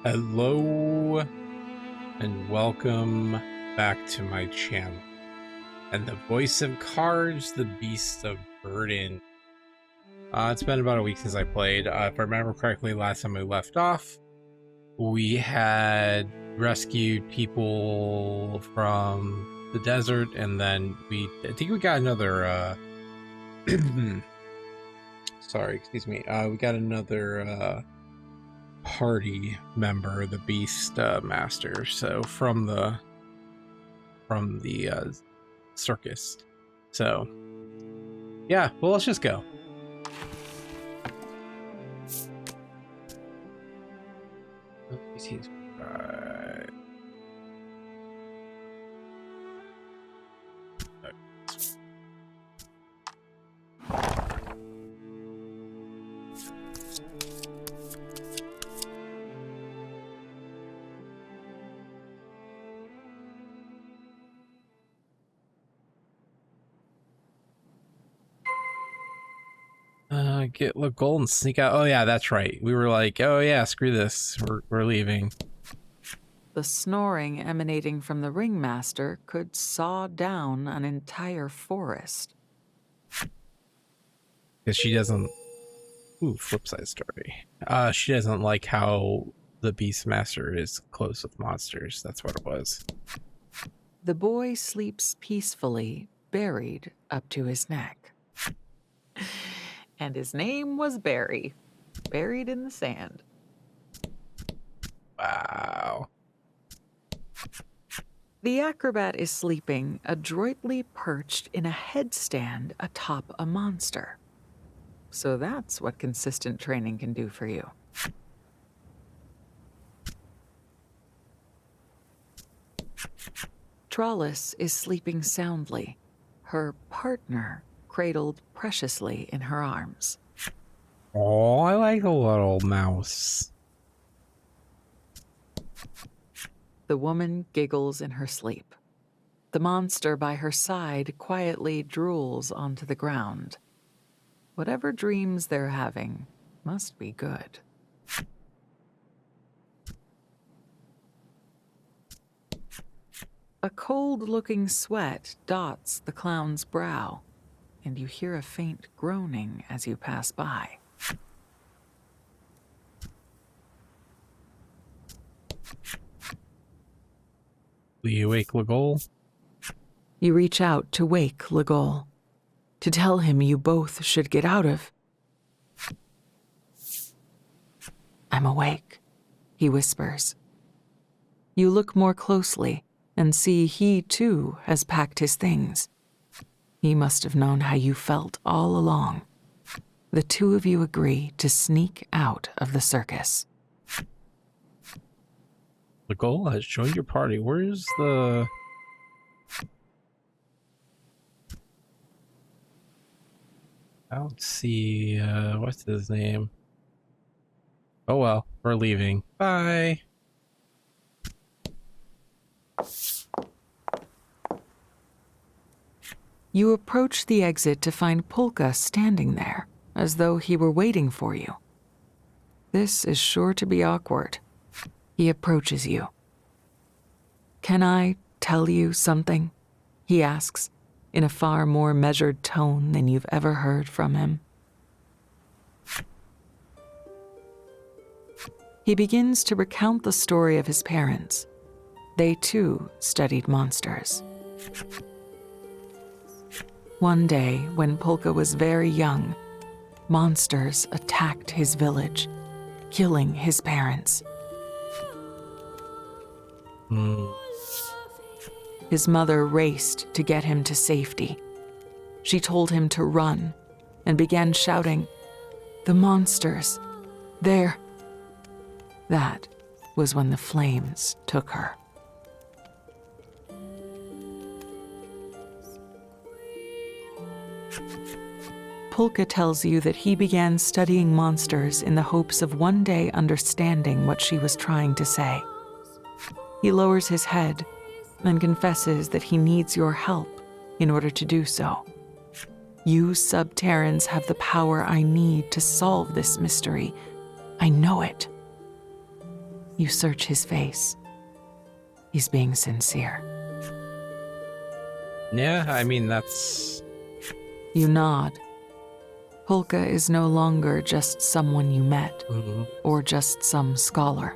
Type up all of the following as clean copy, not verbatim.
Hello and welcome back to my channel. And the voice of Cards, the Beast of Burden. It's been about a week since I played. If I remember correctly, last time we left off, we had rescued people from the desert, and then I think we got another, sorry, excuse me. We got another, party member, the beast master, so from the circus. So yeah, well, let's just go. Get Legol and sneak out. Oh yeah, that's right. We were like, oh yeah, screw this. We're leaving. The snoring emanating from the ringmaster could saw down an entire forest. Because she doesn't... Ooh, flip side story. She doesn't like how the Beastmaster is close with monsters. That's what it was. The boy sleeps peacefully, buried up to his neck. And his name was Barry, buried in the sand. Wow. The acrobat is sleeping, adroitly perched in a headstand atop a monster. So that's what consistent training can do for you. Tralis is sleeping soundly, her partner cradled preciously in her arms. Oh, I like a little mouse. The woman giggles in her sleep. The monster by her side quietly drools onto the ground. Whatever dreams they're having must be good. A cold-looking sweat dots the clown's brow, and you hear a faint groaning as you pass by. Will you wake Legol? You reach out to wake Legol, to tell him you both should get out of. I'm awake, he whispers. You look more closely and see he, too, has packed his things. He must have known how you felt all along. The two of you agree to sneak out of the circus. Legol has joined your party. Where's the... I don't see, what's his name? Oh well, we're leaving. Bye! You approach the exit to find Pulche standing there, as though he were waiting for you. This is sure to be awkward. He approaches you. Can I tell you something? He asks, in a far more measured tone than you've ever heard from him. He begins to recount the story of his parents. They too studied monsters. One day, when Pulche was very young, monsters attacked his village, killing his parents. His mother raced to get him to safety. She told him to run and began shouting, "The monsters! There!" That was when the flames took her. Pulche tells you that he began studying monsters in the hopes of one day understanding what she was trying to say. He lowers his head and confesses that he needs your help in order to do so. You Subterrans have the power I need to solve this mystery. I know it. You search his face. He's being sincere. Yeah, I mean, that's... You nod. Pulche is no longer just someone you met, or just some scholar.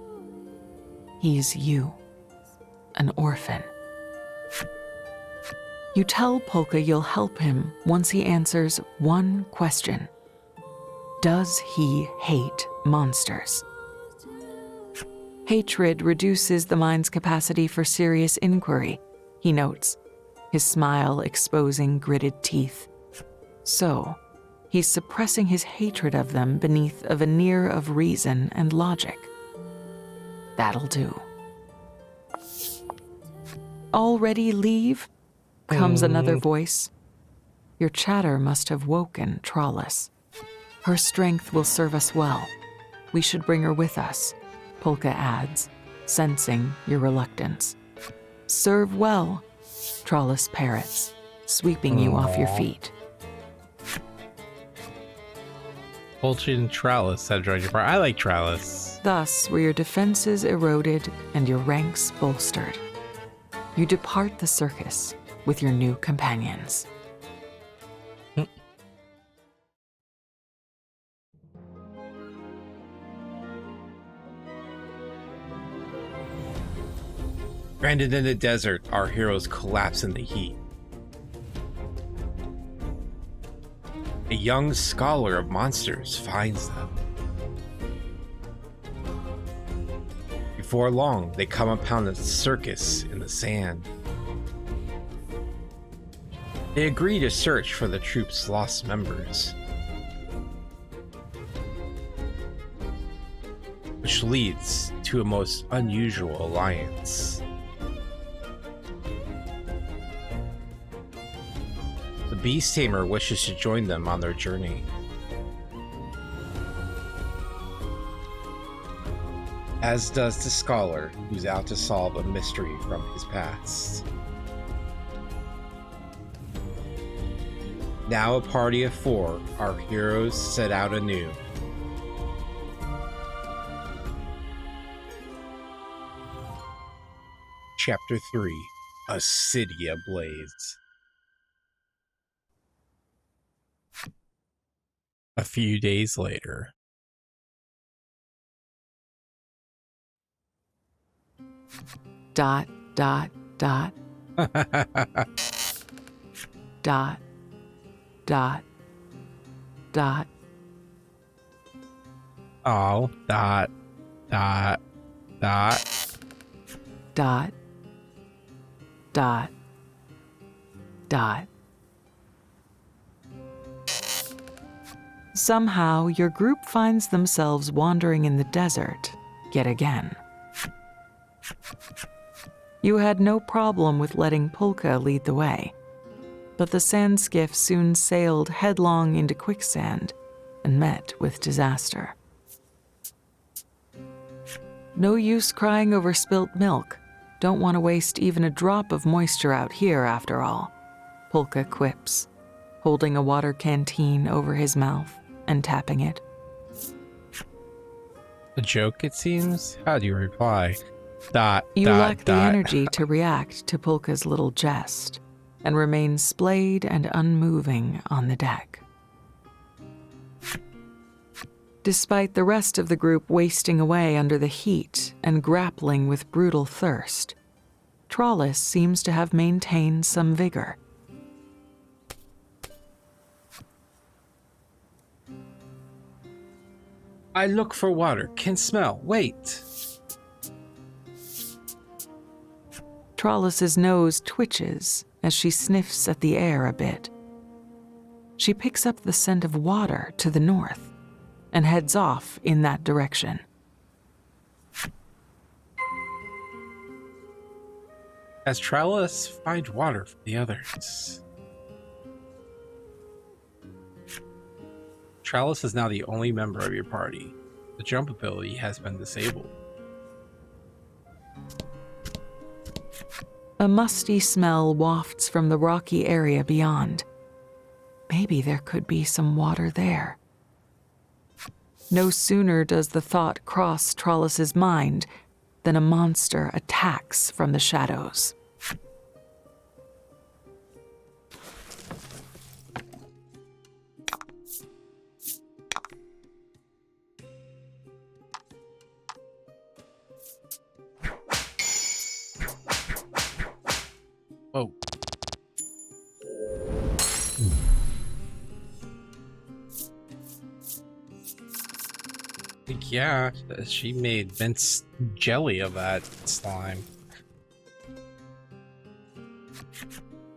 He's you, an orphan. You tell Pulche you'll help him once he answers one question. Does he hate monsters? Hatred reduces the mind's capacity for serious inquiry, he notes, his smile exposing gritted teeth. So, he's suppressing his hatred of them beneath a veneer of reason and logic. That'll do. Already leave? Comes another voice. Your chatter must have woken Tralis. Her strength will serve us well. We should bring her with us, Pulche adds, sensing your reluctance. Serve well, Tralis parrots, sweeping you off your feet. Pulche and Tralis have joined your party. I like Tralis. Thus were your defenses eroded and your ranks bolstered. You depart the circus with your new companions. Stranded in the desert, our heroes collapse in the heat. A young scholar of monsters finds them. Before long, they come upon a circus in the sand. They agree to search for the troupe's lost members, which leads to a most unusual alliance. The beast tamer wishes to join them on their journey, as does the scholar who's out to solve a mystery from his past. Now a party of 4, our heroes set out anew. Chapter 3, A City Ablaze. A few days later. Dot, dot, dot. Dot, dot, dot. Oh, dot, dot, dot. Dot, dot, dot. Somehow, your group finds themselves wandering in the desert, yet again. You had no problem with letting Pulche lead the way, but the sand skiff soon sailed headlong into quicksand and met with disaster. No use crying over spilt milk. Don't want to waste even a drop of moisture out here, after all, Pulche quips, holding a water canteen over his mouth and tapping it. A joke, it seems? How do you reply? You lack the energy to react to Pulche's little jest, and remain splayed and unmoving on the deck. Despite the rest of the group wasting away under the heat and grappling with brutal thirst, Tralis seems to have maintained some vigor. I look for water, can smell, wait. Tralis's nose twitches as she sniffs at the air a bit. She picks up the scent of water to the north and heads off in that direction. As Tralis find water for the others. Tralis is now the only member of your party. The jump ability has been disabled. A musty smell wafts from the rocky area beyond. Maybe there could be some water there. No sooner does the thought cross Tralis's mind then a monster attacks from the shadows. Oh. Yeah, she made mince jelly of that slime.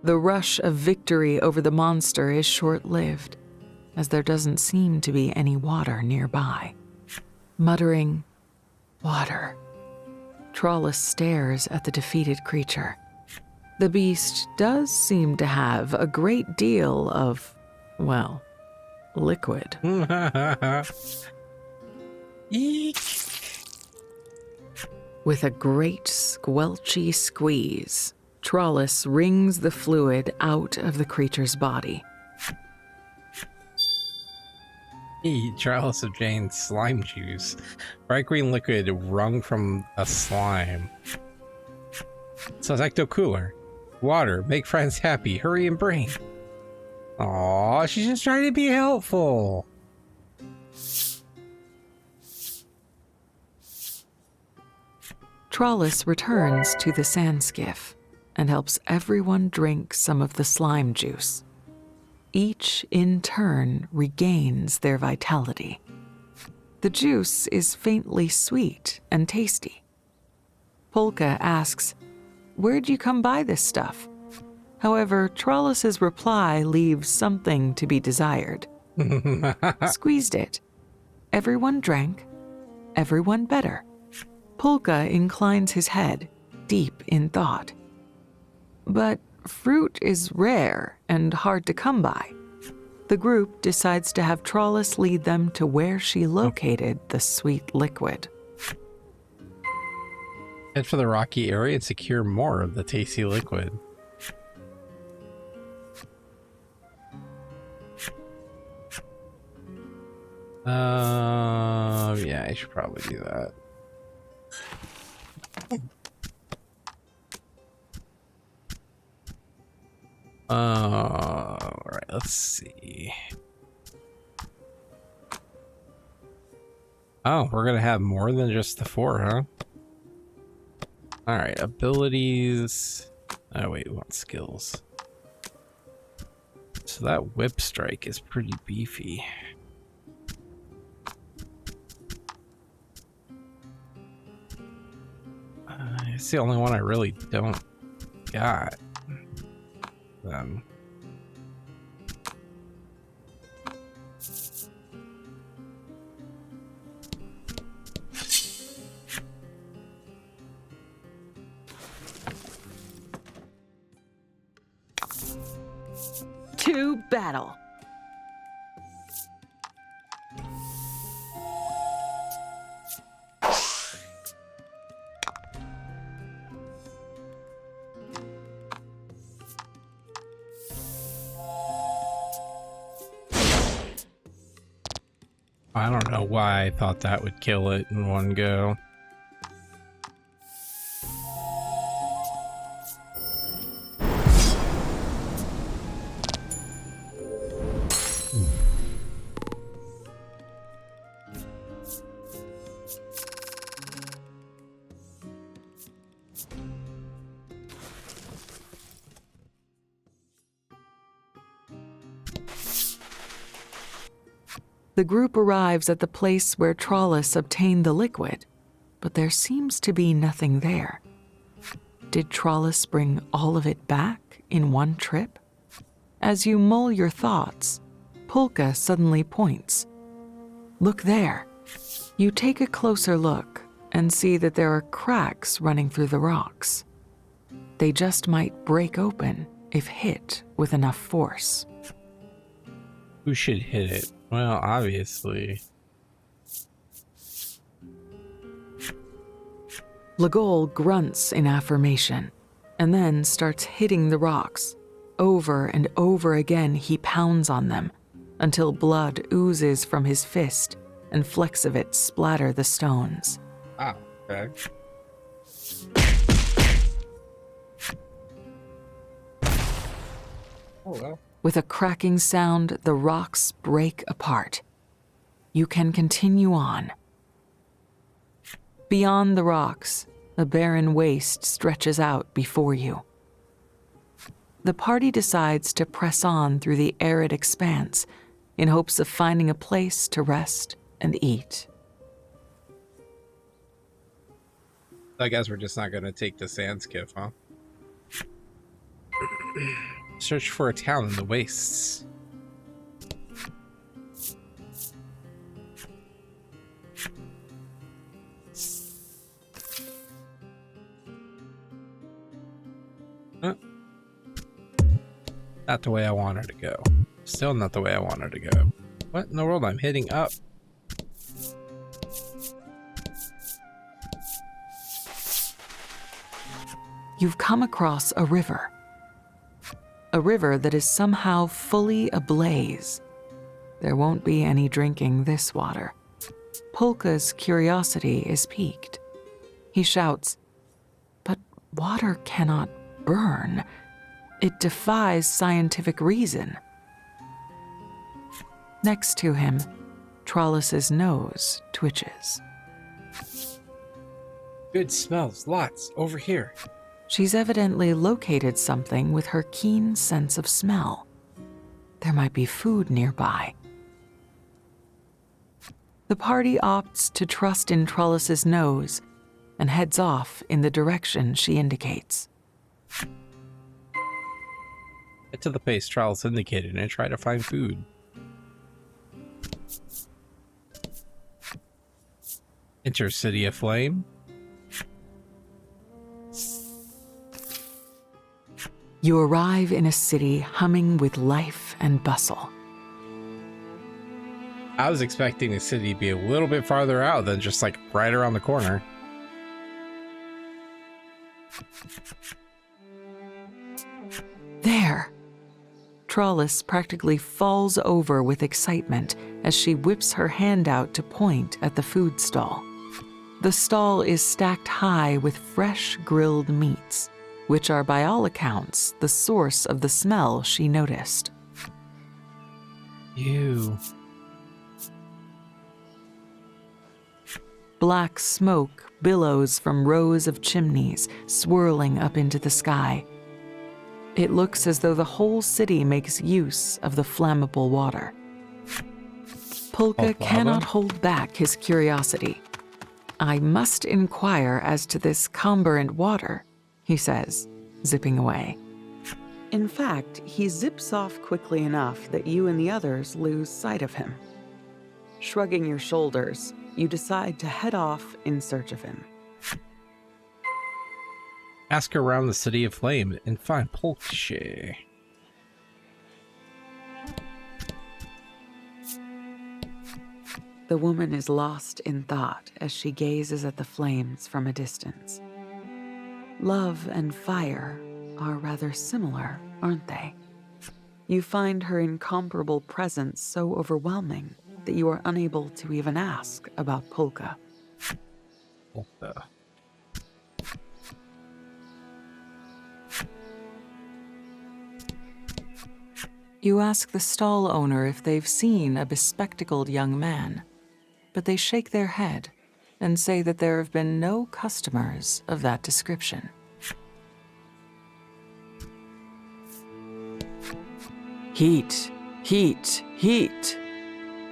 The rush of victory over the monster is short-lived, as there doesn't seem to be any water nearby. Muttering, "Water," Tralis stares at the defeated creature. The beast does seem to have a great deal of, well, liquid. Eek. With a great squelchy squeeze, Tralis wrings the fluid out of the creature's body. Tralis of Jane's slime juice. Bright green liquid wrung from a slime. So it's ecto cooler. Water, make friends happy, hurry and bring. Aw, she's just trying to be helpful. Tralis returns to the sand skiff and helps everyone drink some of the slime juice. Each, in turn, regains their vitality. The juice is faintly sweet and tasty. Pulche asks, "Where'd you come by this stuff?" However, Tralis's reply leaves something to be desired. Squeezed it. Everyone drank. Everyone better. Pulche inclines his head, deep in thought. But fruit is rare and hard to come by. The group decides to have Tralis lead them to where she located the sweet liquid. Head for the rocky area and secure more of the tasty liquid. Yeah, I should probably do that. Alright, let's see. Oh, we're gonna have more than just the 4, huh? Alright, abilities. Oh wait, we want skills. So that whip strike is pretty beefy. It's the only one I really don't got. To battle. I don't know why I thought that would kill it in one go. The group arrives at the place where Tralis obtained the liquid, but there seems to be nothing there. Did Tralis bring all of it back in one trip? As you mull your thoughts, Pulche suddenly points. Look there. You take a closer look and see that there are cracks running through the rocks. They just might break open if hit with enough force. Who should hit it? Well, obviously. Legol grunts in affirmation and then starts hitting the rocks. Over and over again he pounds on them until blood oozes from his fist and flecks of it splatter the stones. Oh, okay. Oh, well. With a cracking sound, the rocks break apart. You can continue on. Beyond the rocks, a barren waste stretches out before you. The party decides to press on through the arid expanse in hopes of finding a place to rest and eat. I guess we're just not going to take the sand skiff, huh? Search for a town in the wastes. Not the way I want her to go. Still not the way I want her to go. What in the world? I'm hitting up. You've come across a river. A river that is somehow fully ablaze. There won't be any drinking this water. Pulche's curiosity is piqued. He shouts, "But water cannot burn. It defies scientific reason." Next to him, Tralis's nose twitches. Good smells, lots, over here. She's evidently located something with her keen sense of smell. There might be food nearby. The party opts to trust in Tralis's nose and heads off in the direction she indicates. Get to the place Tralis indicated and try to find food. Enter City of Flame. You arrive in a city humming with life and bustle. I was expecting the city to be a little bit farther out than just like right around the corner. There! Tralis practically falls over with excitement as she whips her hand out to point at the food stall. The stall is stacked high with fresh grilled meats, which are by all accounts the source of the smell she noticed. Ew. Black smoke billows from rows of chimneys, swirling up into the sky. It looks as though the whole city makes use of the flammable water. Pulche cannot hold back his curiosity. "I must inquire as to this comburant water," he says, zipping away. In fact, he zips off quickly enough that you and the others lose sight of him. Shrugging your shoulders, you decide to head off in search of him. Ask around the City of Flame and find Pulche. The woman is lost in thought as she gazes at the flames from a distance. Love and fire are rather similar, aren't they? You find her incomparable presence so overwhelming that you are unable to even ask about Pulche. Pulche. You ask the stall owner if they've seen a bespectacled young man, but they shake their head and say that there have been no customers of that description. Heat, heat, heat.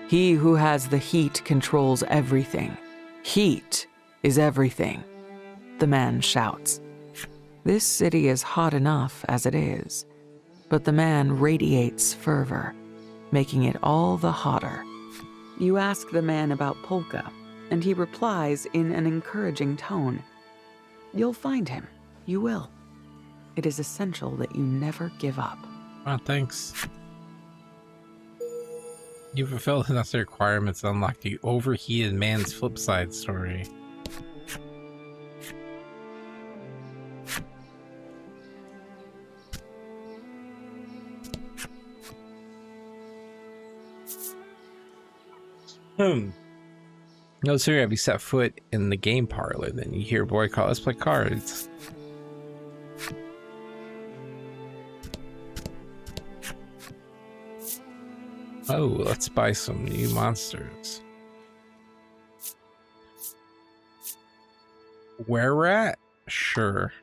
He who has the heat controls everything. Heat is everything, the man shouts. This city is hot enough as it is, but the man radiates fervor, making it all the hotter. You ask the man about Pulche, and he replies in an encouraging tone. You'll find him. You will. It is essential that you never give up. Oh, thanks. You fulfilled enough of the requirements to unlock the overheated man's flip side story. No sooner have you set foot in the game parlor than you hear a boy call, "Let's play cards." Oh, let's buy some new monsters. Where we're at? Sure.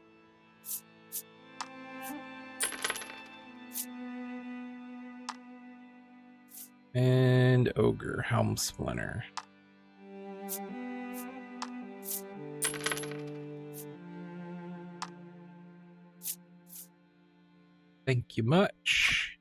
And Ogre, Helm Splinter. Thank you much.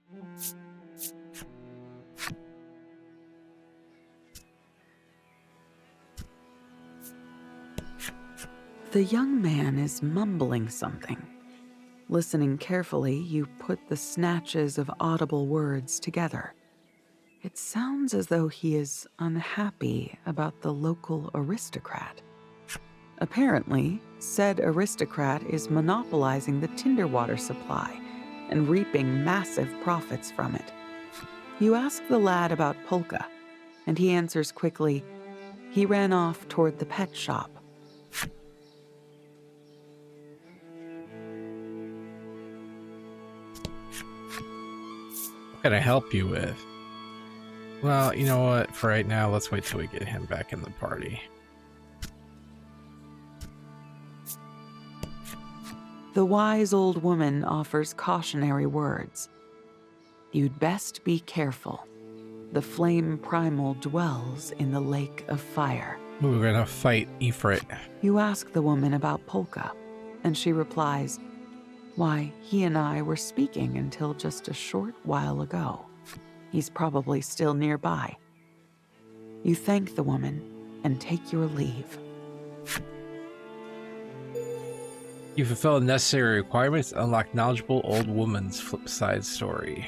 The young man is mumbling something. Listening carefully, you put the snatches of audible words together. It sounds as though he is unhappy about the local aristocrat. Apparently, said aristocrat is monopolizing the tinder water supply and reaping massive profits from it. You ask the lad about Pulche, and he answers quickly, he ran off toward the pet shop. What can I help you with? Well, you know what? For right now, let's wait till we get him back in the party. The wise old woman offers cautionary words. You'd best be careful. The flame primal dwells in the lake of fire. We're gonna fight Ifrit. You ask the woman about Pulche, and she replies, why, he and I were speaking until just a short while ago. He's probably still nearby. You thank the woman and take your leave. You fulfill necessary requirements, unlock knowledgeable old woman's flip side story.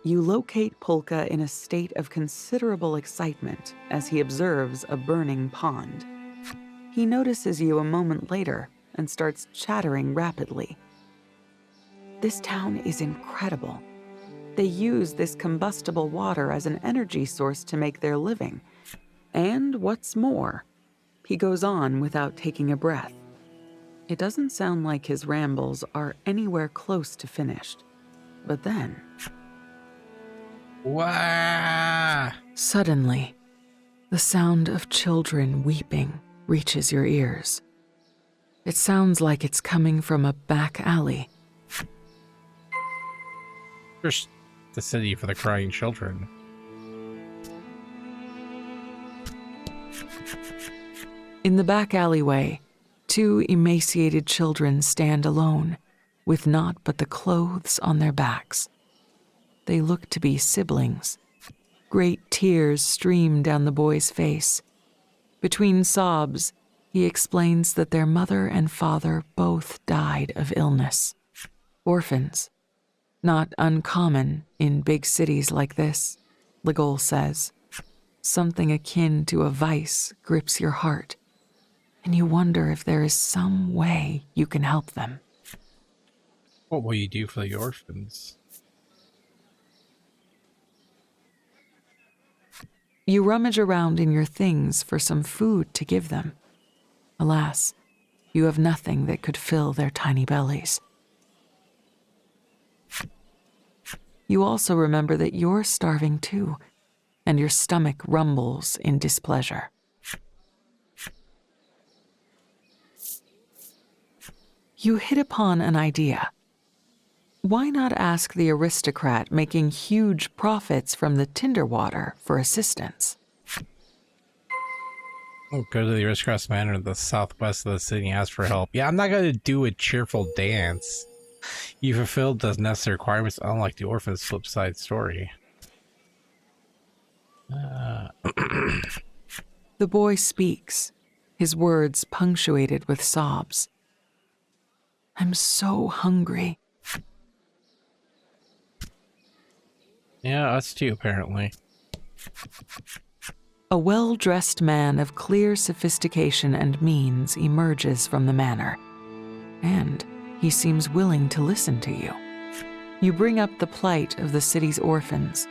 You locate Pulche in a state of considerable excitement as he observes a burning pond. He notices you a moment later and starts chattering rapidly. This town is incredible. They use this combustible water as an energy source to make their living. And what's more, he goes on without taking a breath. It doesn't sound like his rambles are anywhere close to finished. But then... Wah! Suddenly, the sound of children weeping reaches your ears. It sounds like it's coming from a back alley. There's the city for the crying children. In the back alleyway, two emaciated children stand alone, with naught but the clothes on their backs. They look to be siblings. Great tears stream down the boy's face. Between sobs, he explains that their mother and father both died of illness. Orphans. Not uncommon in big cities like this, Legol says. Something akin to a vice grips your heart, and you wonder if there is some way you can help them. What will you do for the orphans? You rummage around in your things for some food to give them. Alas, you have nothing that could fill their tiny bellies. You also remember that you're starving too, and your stomach rumbles in displeasure. You hit upon an idea. Why not ask the aristocrat making huge profits from the tinder water for assistance? Oh, go to the aristocrat's manor in the southwest of the city and ask for help. Yeah, I'm not going to do a cheerful dance. You fulfilled the necessary requirements, unlike the orphan's flip side story. The boy speaks, his words punctuated with sobs. I'm so hungry. Yeah, us too, apparently. A well-dressed man of clear sophistication and means emerges from the manor, and he seems willing to listen to you. You bring up the plight of the city's orphans.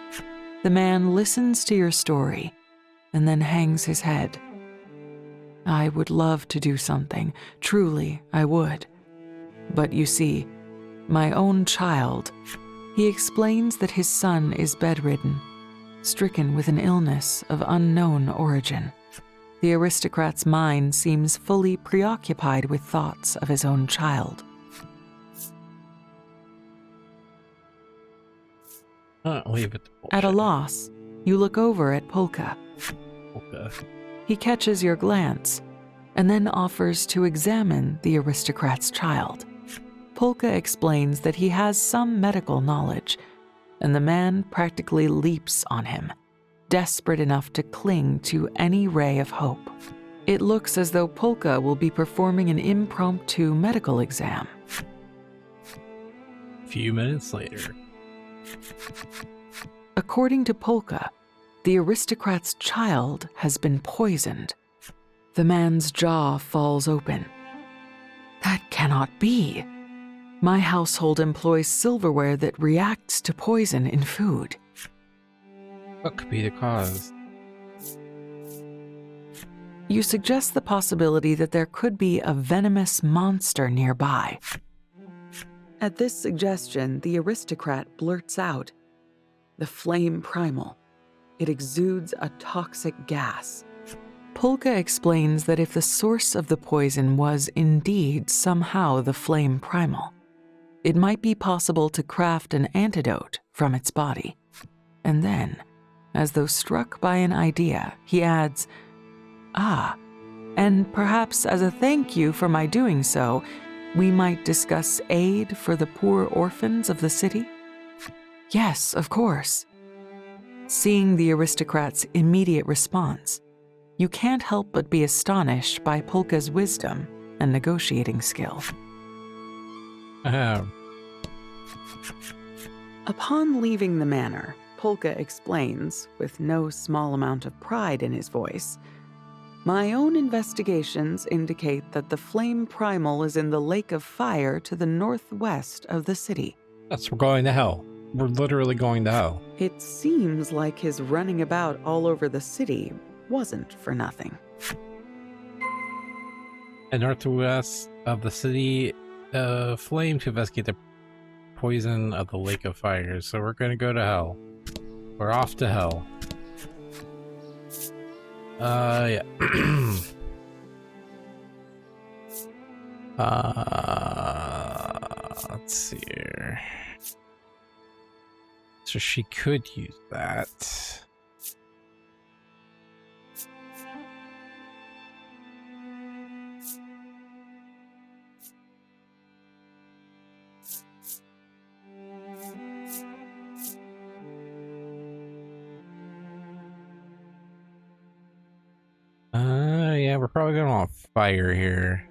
The man listens to your story and then hangs his head. I would love to do something, truly I would. But you see, My own child. He explains that his son is bedridden, stricken with an illness of unknown origin. The aristocrat's mind seems fully preoccupied with thoughts of his own child. Leave it to Pulche. At a loss, you look over at Pulche. Okay. He catches your glance and then offers to examine the aristocrat's child. Pulche explains that he has some medical knowledge, and the man practically leaps on him, desperate enough to cling to any ray of hope. It looks as though Pulche will be performing an impromptu medical exam. A few minutes later. According to Pulche, the aristocrat's child has been poisoned. The man's jaw falls open. That cannot be. My household employs silverware that reacts to poison in food. What could be the cause? You suggest the possibility that there could be a venomous monster nearby. At this suggestion, the aristocrat blurts out, "The flame primal. It exudes a toxic gas." Pulche explains that if the source of the poison was indeed somehow the flame primal, it might be possible to craft an antidote from its body. And then, as though struck by an idea, he adds, and perhaps as a thank you for my doing so, we might discuss aid for the poor orphans of the city? Yes, of course. Seeing the aristocrat's immediate response, you can't help but be astonished by Pulche's wisdom and negotiating skill. Upon leaving the manor, Pulche explains, with no small amount of pride in his voice, "My own investigations indicate that the flame primal is in the lake of fire to the northwest of the city." We're going to hell. We're literally going to hell. It seems like his running about all over the city wasn't for nothing. And northwest of the city, flame to investigate the poison of the lake of fire. So we're going to go to hell. We're off to hell. Yeah. Let's see here. So she could use that. Yeah, we're probably going on fire here.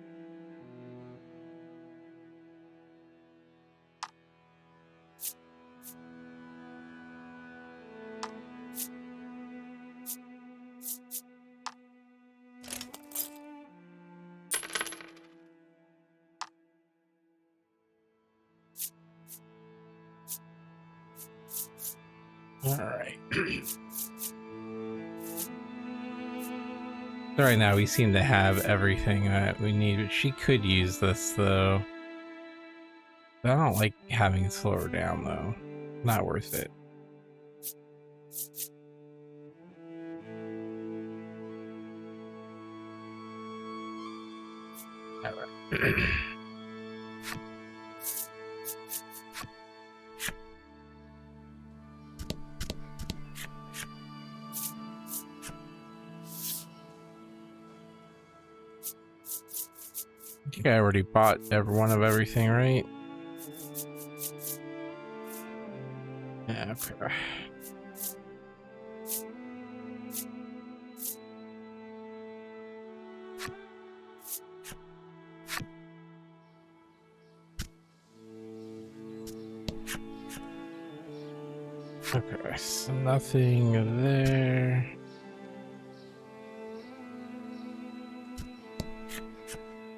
All right. Right now, we seem to have everything that we need, but she could use this, though. But I don't like having it slow her down, though. Not worth it. Alright. I think I already bought every one of everything, right? Yeah, okay. Okay, so nothing there.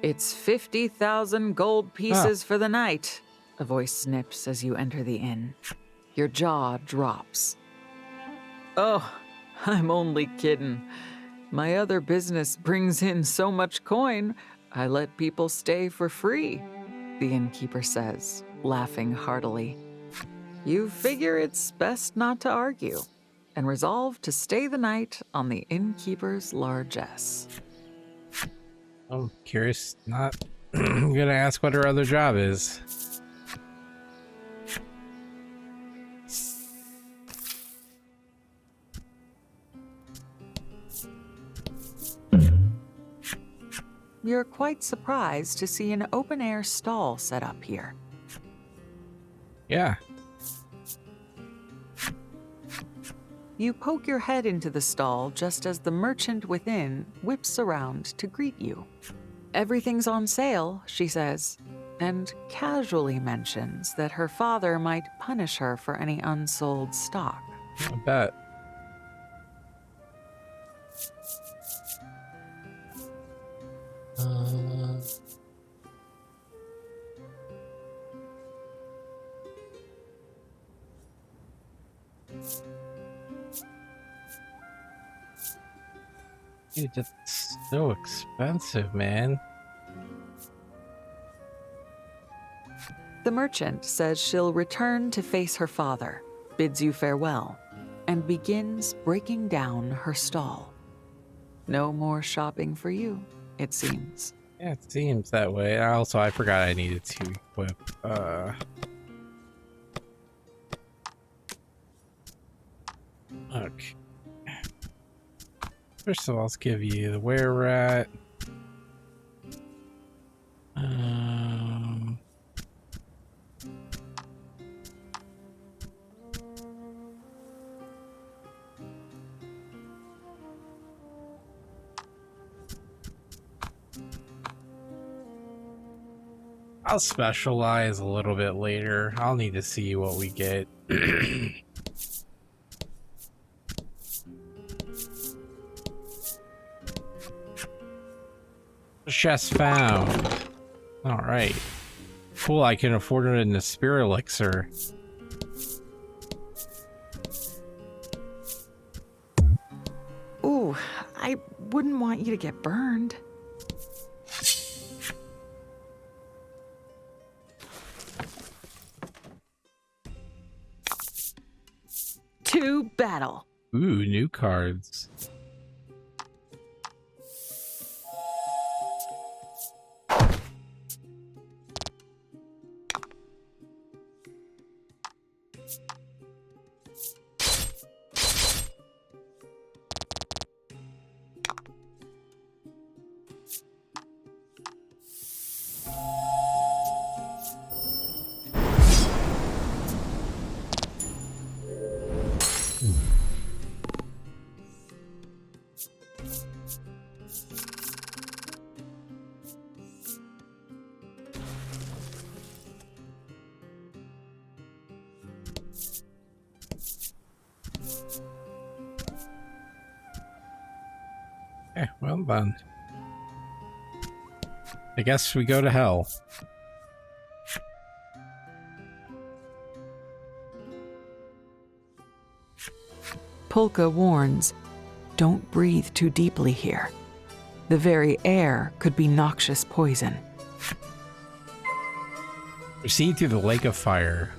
"It's 50,000 gold pieces for the night," a voice snips as you enter the inn. Your jaw drops. "Oh, I'm only kidding. My other business brings in so much coin, I let people stay for free," the innkeeper says, laughing heartily. You figure it's best not to argue, and resolve to stay the night on the innkeeper's largesse. I'm curious, not I'm gonna ask what her other job is. You're quite surprised to see an open-air stall set up here. Yeah. You poke your head into the stall just as the merchant within whips around to greet you. Everything's on sale, she says, and casually mentions that her father might punish her for any unsold stock. I bet. Dude, that's so expensive, man. The merchant says she'll return to face her father, bids you farewell, and begins breaking down her stall. No more shopping for you, it seems. Yeah, it seems that way. Also, I forgot I needed to equip, Okay. First of all, let's give you the were-rat. I'll specialize a little bit later. I'll need to see what we get. Chest found. Alright. Cool, I can afford it in the spirit elixir. Ooh, I wouldn't want you to get burned. To battle. Ooh, new cards. Okay, well then. I guess we go to hell. Pulche warns, don't breathe too deeply here. The very air could be noxious poison. Proceed through the lake of fire.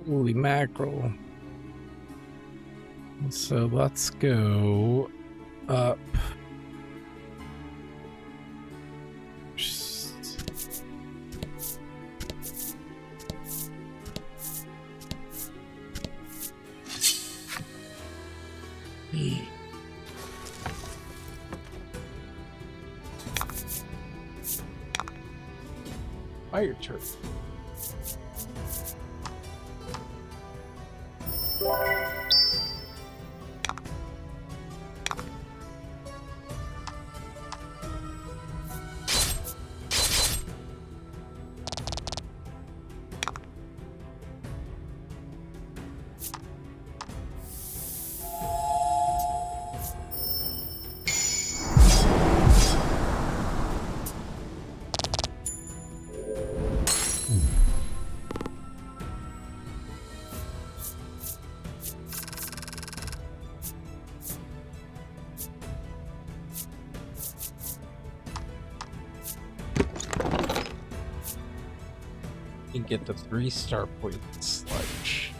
Holy mackerel. So let's go up. fire turret. You get the 3-star poison sludge.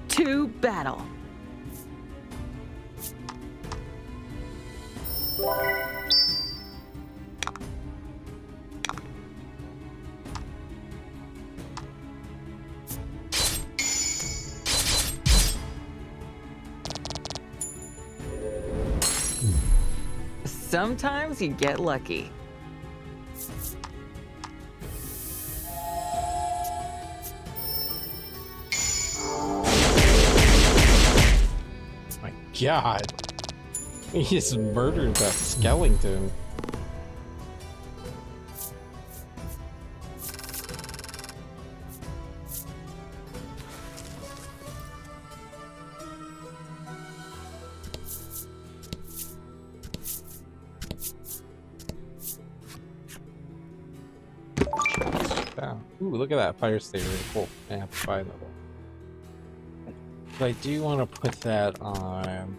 To battle. Sometimes you get lucky. My God. He just murdered that skeleton. Down. Ooh, look at that fire saver. Full amplify level. But I do want to put that on.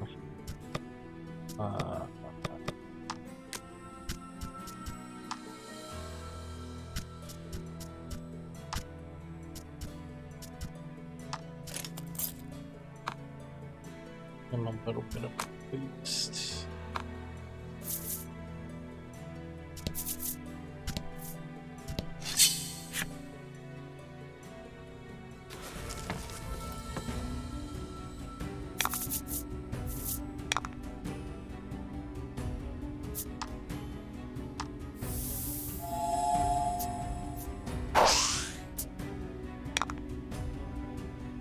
Give him a little bit of a boost.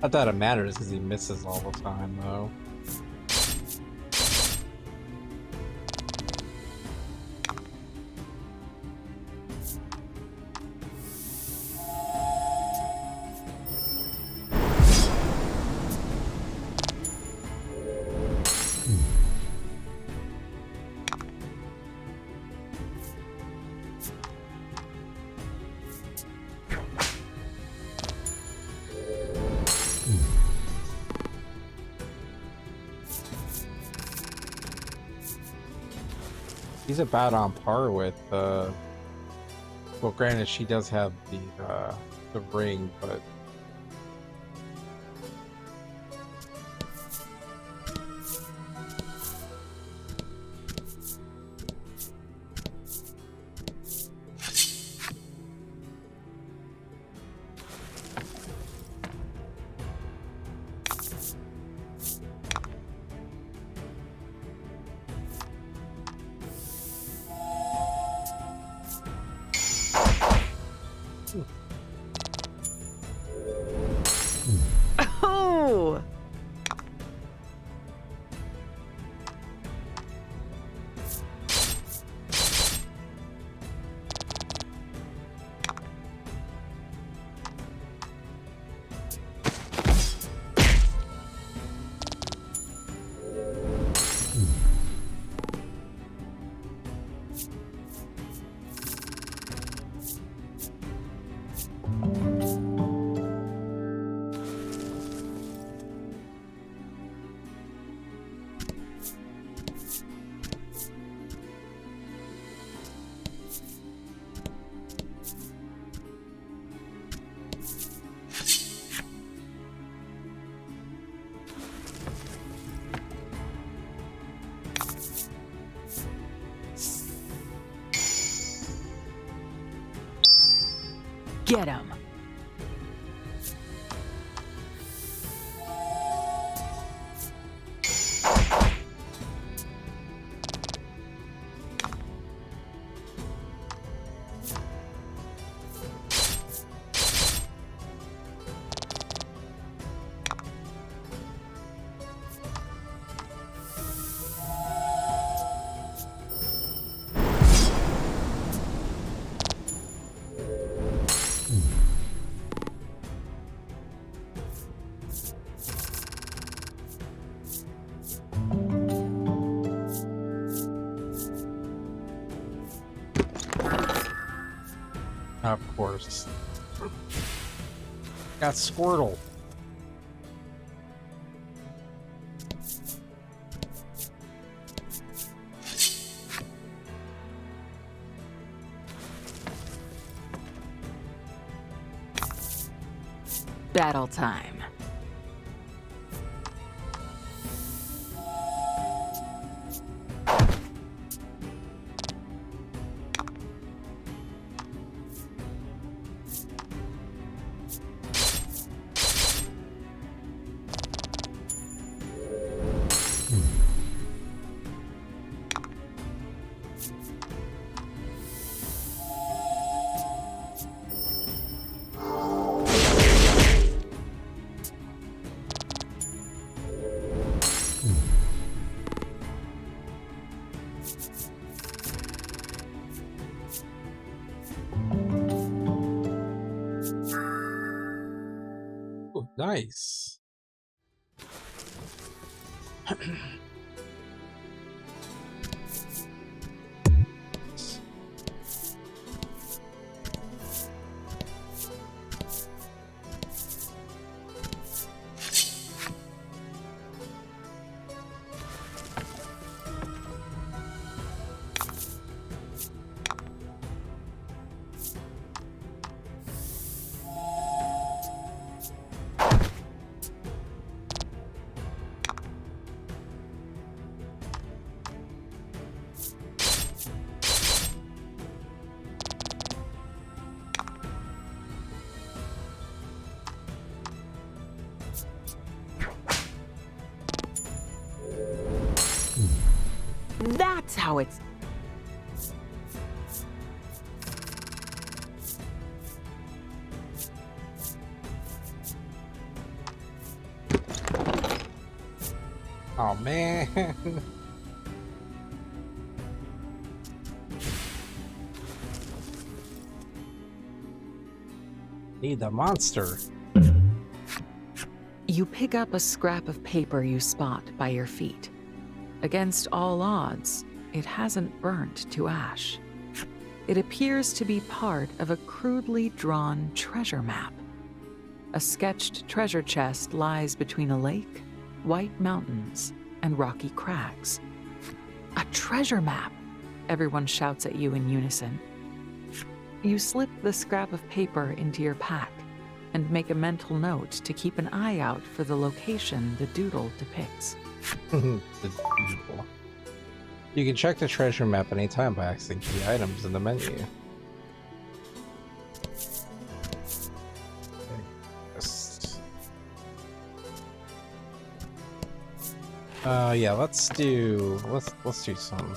Not that it matters because he misses all the time, though. He's about on par with, well, granted, she does have the ring, but Oh! Get him! Of course. Got Squirtle. Battle time. Oh, nice. That's how it's... Oh man. Need the monster. You pick up a scrap of paper you spot by your feet. Against all odds, it hasn't burnt to ash. It appears to be part of a crudely drawn treasure map. A sketched treasure chest lies between a lake, white mountains, and rocky crags. A treasure map! Everyone shouts at you in unison. You slip the scrap of paper into your pack and make a mental note to keep an eye out for the location the doodle depicts. The doodle. You can check the treasure map anytime by accessing key items in the menu. Yeah, let's do some.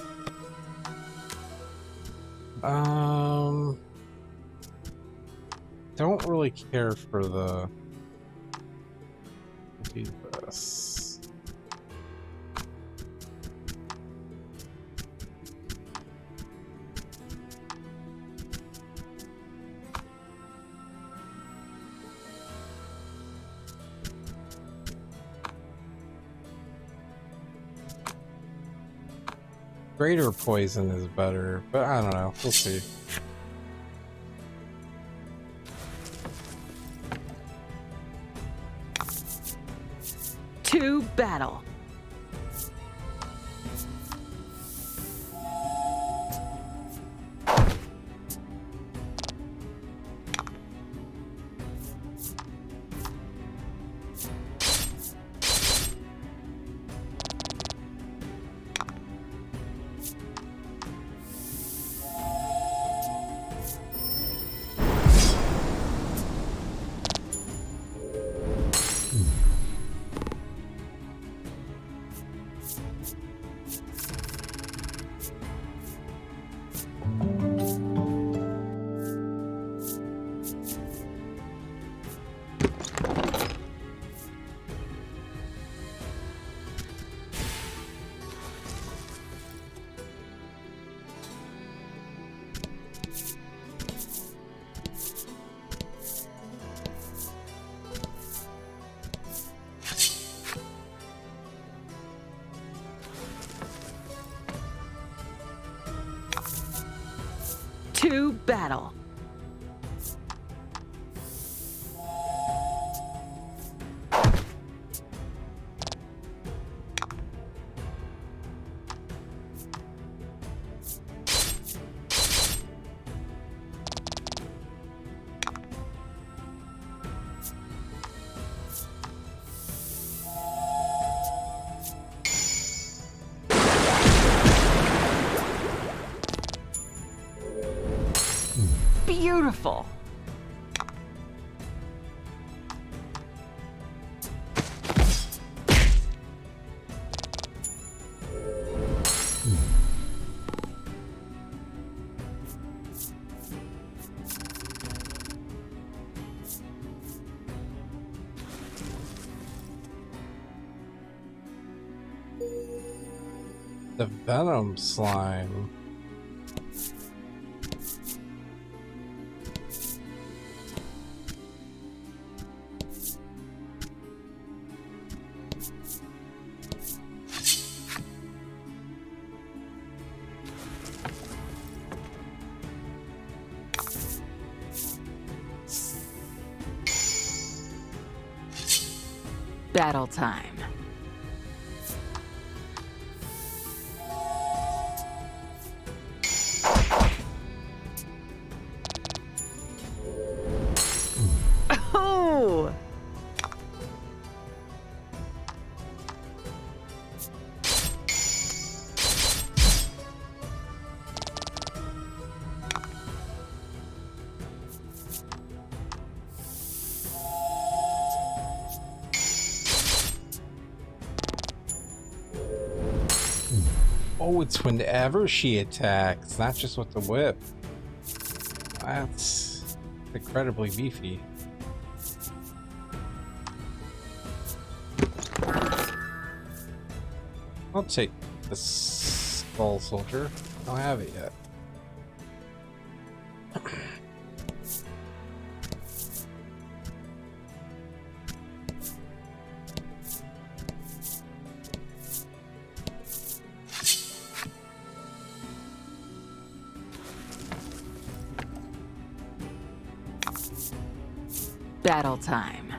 Don't really care for the. Do this. Greater poison is better, but I don't know. We'll see. To battle. to battle. Beautiful. The venom slime. Battle time. Oh! Oh, it's whenever she attacks, not just with the whip. That's incredibly beefy. I'll take the skull soldier. I don't have it yet. Battle time.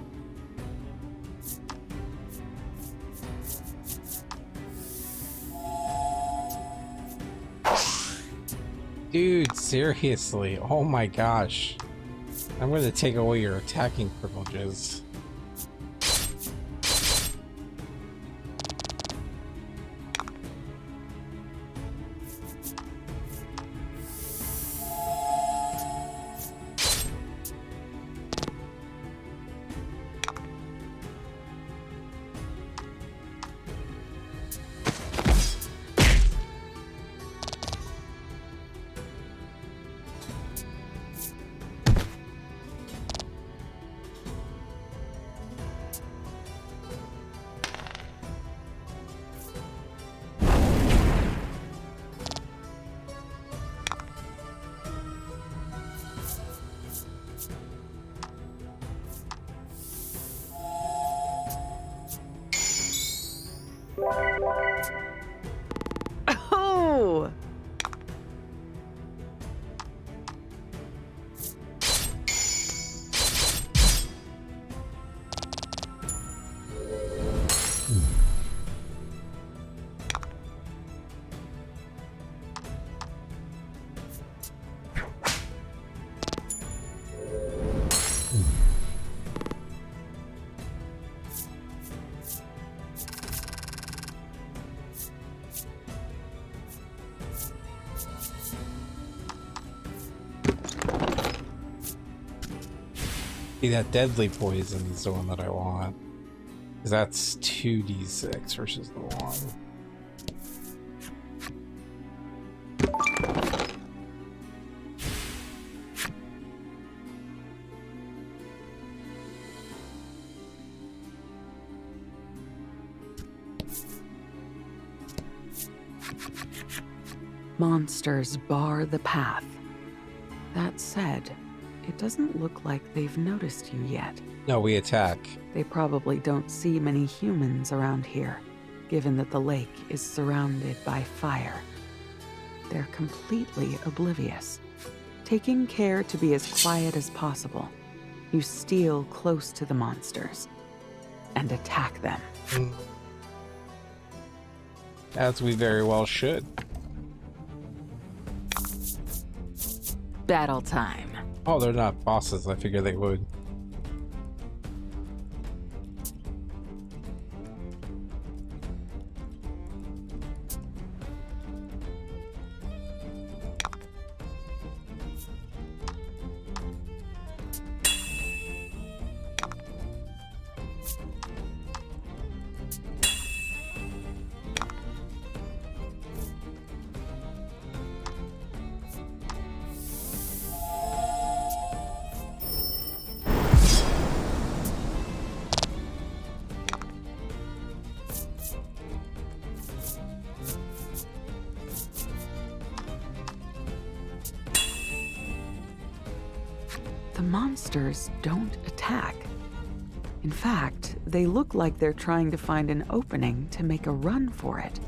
Dude, seriously. Oh my gosh. I'm gonna take away your attacking privileges. Oh! See, that deadly poison is the one that I want. Because that's 2d6 versus the 1. Monsters bar the path. That said, it doesn't look like they've noticed you yet. No, we attack. They probably don't see many humans around here, given that the lake is surrounded by fire. They're completely oblivious. Taking care to be as quiet as possible, you steal close to the monsters and attack them. As we very well should. Battle time. Oh, they're not bosses. I figured they would. The monsters don't attack. In fact, they look like they're trying to find an opening to make a run for it.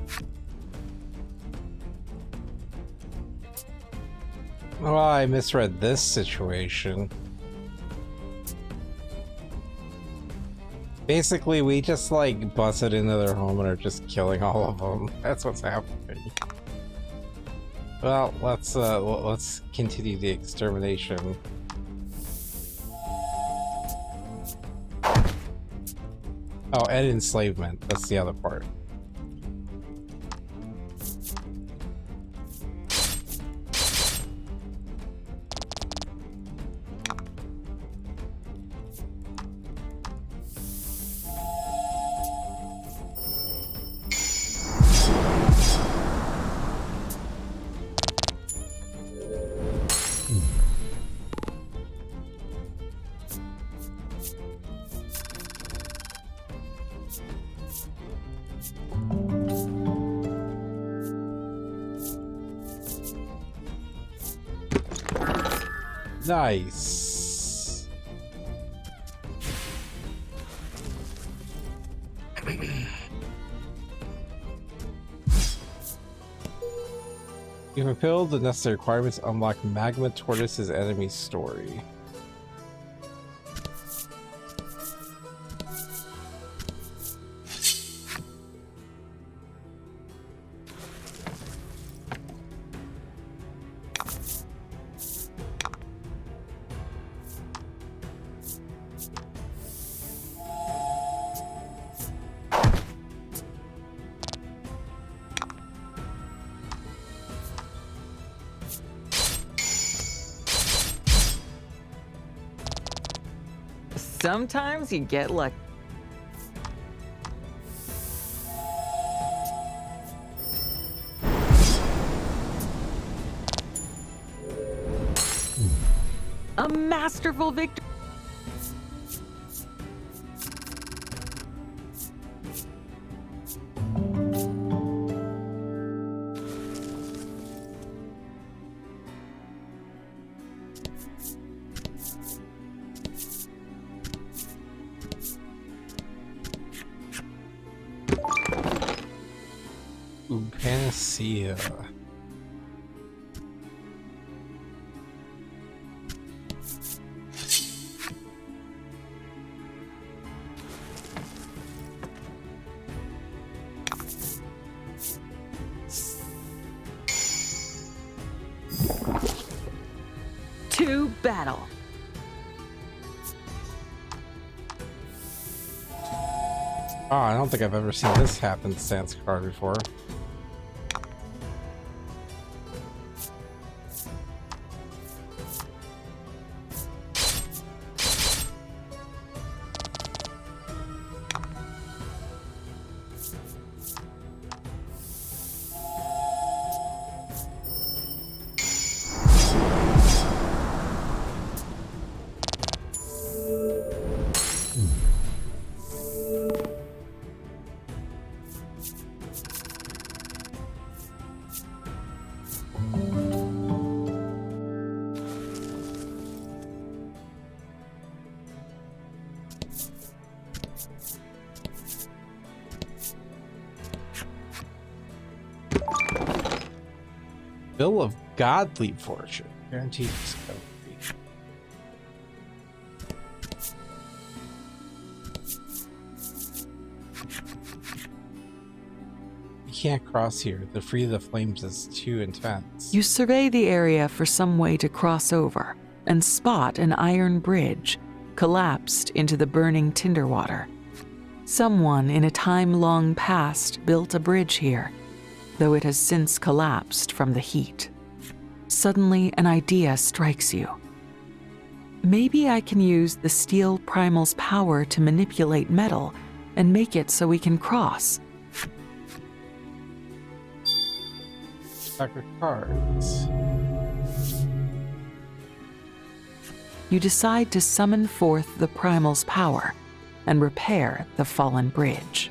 Well, I misread this situation. Basically, we just like busted into their home and are just killing all of them. That's what's happening. Well, let's continue the extermination. Oh, and enslavement. That's the other part. Nice. You've fulfilled the necessary requirements to unlock Magma Tortoise's enemy story. Sometimes you get lucky. A masterful victory. Panacea. To battle. Oh, I don't think I've ever seen this happen stance card before. Bill of Godly Fortune. Guaranteed discovery. You can't cross here. The Free of the Flames is too intense. You survey the area for some way to cross over and spot an iron bridge collapsed into the burning tinder water. Someone in a time long past built a bridge here, though it has since collapsed from the heat. Suddenly, an idea strikes you. Maybe I can use the steel primal's power to manipulate metal and make it so we can cross. Stack of cards. You decide to summon forth the primal's power and repair the fallen bridge.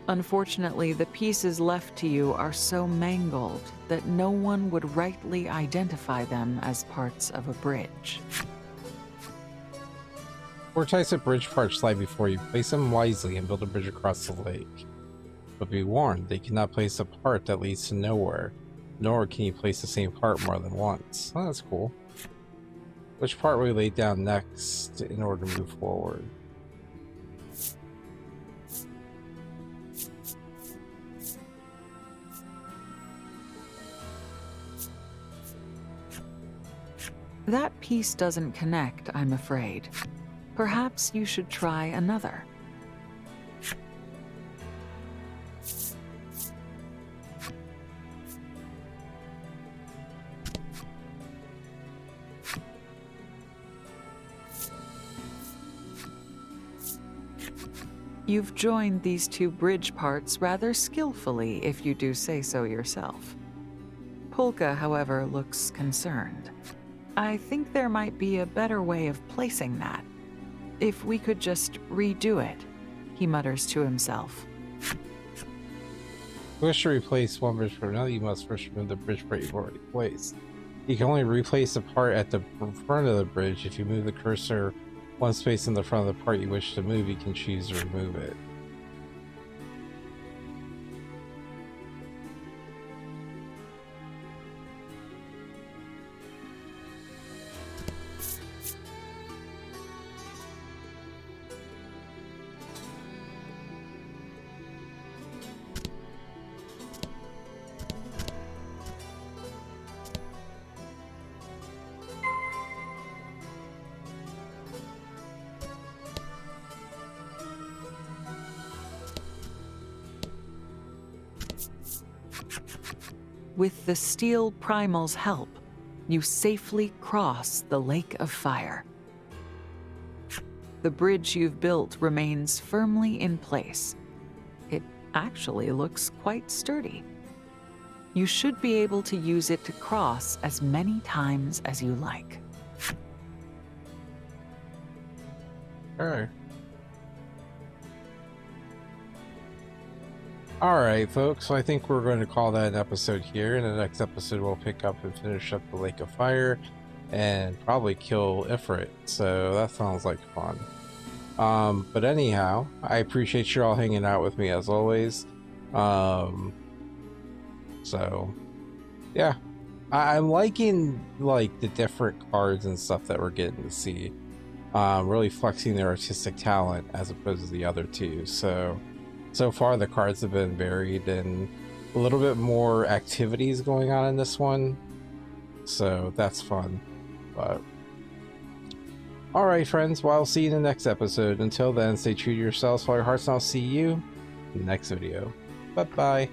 Unfortunately, the pieces left to you are so mangled that no one would rightly identify them as parts of a bridge. 4 types of bridge parts lie before you. Place them wisely and build a bridge across the lake. But be warned, they cannot place a part that leads to nowhere, nor can you place the same part more than once. Oh, that's cool. Which part will you lay down next in order to move forward? That piece doesn't connect, I'm afraid. Perhaps you should try another. You've joined these 2 bridge parts rather skillfully, if you do say so yourself. Pulche, however, looks concerned. I think there might be a better way of placing that. If we could just redo it, he mutters to himself. If you wish to replace one bridge for another, you must first remove the bridge part you've already placed. You can only replace the part at the front of the bridge. If you move the cursor one space in the front of the part you wish to move, you can choose to remove it. With the steel primal's help, you safely cross the Lake of Fire. The bridge you've built remains firmly in place. It actually looks quite sturdy. You should be able to use it to cross as many times as you like. Alright. Alright, folks, so I think we're going to call that an episode here. In the next episode, we'll pick up and finish up the Lake of Fire and probably kill Ifrit. So that sounds like fun. But anyhow, I appreciate you all hanging out with me as always. So, yeah. I'm liking, like, the different cards and stuff that we're getting to see. Really flexing their artistic talent as opposed to the other two. So far the cards have been varied and a little bit more activities going on in this one. So that's fun. But alright friends, well, I'll see you in the next episode. Until then, stay true to yourselves, follow your hearts, and I'll see you in the next video. Bye bye.